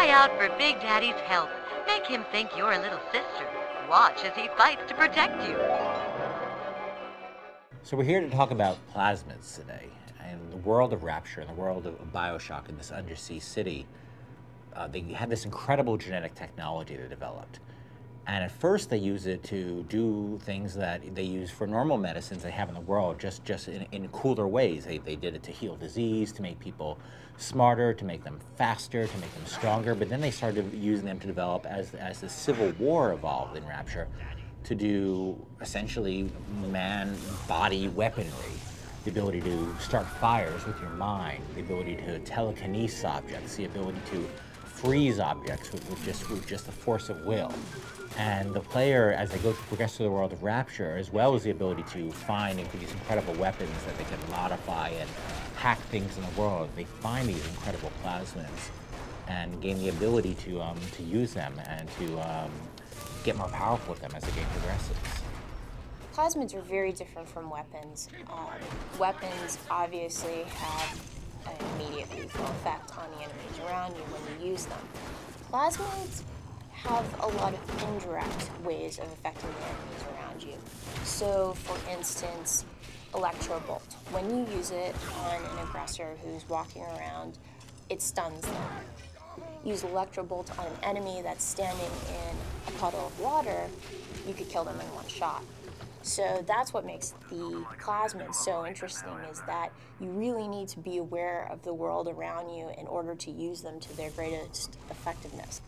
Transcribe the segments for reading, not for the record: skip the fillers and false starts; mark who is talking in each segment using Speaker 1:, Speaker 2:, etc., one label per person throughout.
Speaker 1: Cry out for Big Daddy's help. Make him think you're a little sister. Watch as he fights to protect you.
Speaker 2: So we're here to talk about plasmids today. In the world of Rapture, in the world of BioShock, in this undersea city, they had this incredible genetic technology they developed. And at first they use it to do things that they use for normal medicines they have in the world, just in cooler ways. They did it to heal disease, to make people smarter, to make them faster, to make them stronger. But then they started using them to develop, as the Civil War evolved in Rapture, to do essentially man-body weaponry. The ability to start fires with your mind, the ability to telekinesis objects, the ability to freeze objects with just the force of will. And the player, as they progress through the world of Rapture, as well as the ability to find these incredible weapons that they can modify and hack things in the world, they find these incredible plasmids and gain the ability to use them and to get more powerful with them as the game progresses.
Speaker 3: Plasmids are very different from weapons. Weapons obviously have an immediate lethal effect on the enemies around you when you use them. Plasmids have a lot of indirect ways of affecting the enemies around you. So, for instance, Electrobolt. When you use it on an aggressor who's walking around, it stuns them. Use Electrobolt on an enemy that's standing in a puddle of water, you could kill them in one shot. So that's what makes the plasmids so interesting, is that you really need to be aware of the world around you in order to use them to their greatest effectiveness.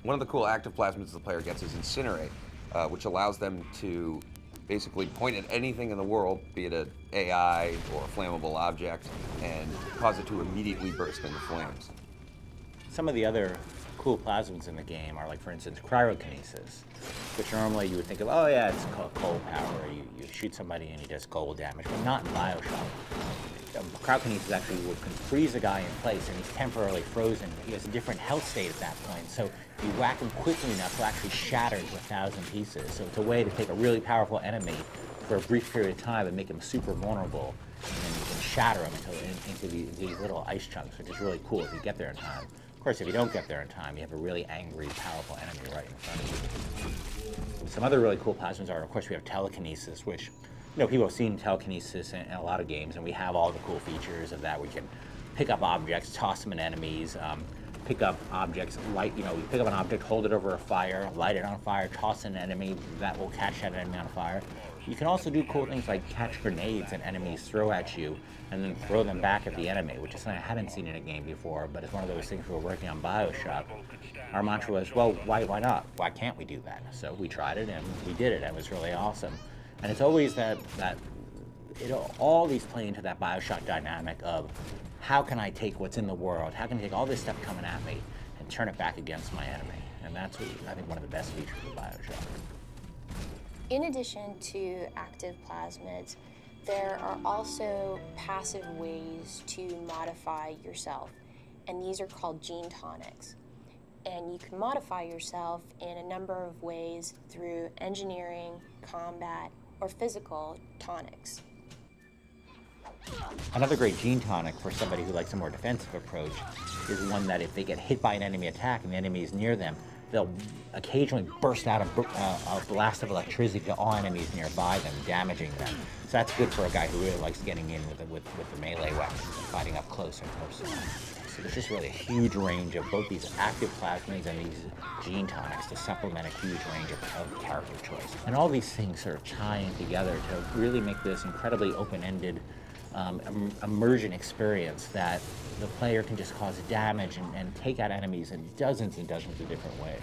Speaker 4: One of the cool active plasmids the player gets is Incinerate, which allows them to basically point at anything in the world, be it an AI or a flammable object, and cause it to immediately burst into flames.
Speaker 2: Some of the other cool plasmids in the game are, like, for instance, cryokinesis, which normally you would think of, oh yeah, it's called cold power. You shoot somebody and he does cold damage, but not in BioShock. Cryokinesis actually can freeze a guy in place, and he's temporarily frozen. He has a different health state at that point, so you whack him quickly enough to actually shatter into 1,000 pieces. So it's a way to take a really powerful enemy for a brief period of time and make him super vulnerable, and then you can shatter him into these little ice chunks, which is really cool if you get there in time. Of course, if you don't get there in time, you have a really angry, powerful enemy right in front of you. Some other really cool plasmids are, of course, we have telekinesis, which, people have seen telekinesis in a lot of games, and we have all the cool features of that. We can pick up objects, toss them at enemies, pick up objects, you pick up an object, hold it over a fire, light it on fire, toss an enemy, that will catch that enemy on fire. You can also do cool things like catch grenades that enemies throw at you and then throw them back at the enemy, which is something I hadn't seen in a game before, but it's one of those things we were working on BioShock. Our mantra was, well, why not? Why can't we do that? So we tried it and we did it, and it was really awesome. And it's always all these play into that BioShock dynamic of, how can I take what's in the world, how can I take all this stuff coming at me and turn it back against my enemy? And that's, I think, one of the best features of BioShock.
Speaker 3: In addition to active plasmids, there are also passive ways to modify yourself, and these are called gene tonics. And you can modify yourself in a number of ways through engineering, combat, or physical tonics.
Speaker 2: Another great gene tonic for somebody who likes a more defensive approach is one that if they get hit by an enemy attack and the enemy is near them, they'll occasionally burst out a blast of electricity to all enemies nearby them, damaging them. So that's good for a guy who really likes getting in with the melee weapons and fighting up close and personal. So there's just really a huge range of both these active plasmids and these gene tonics to supplement a huge range of character choice. And all these things sort of tie in together to really make this incredibly open-ended immersion experience that the player can just cause damage and take out enemies in dozens and dozens of different ways.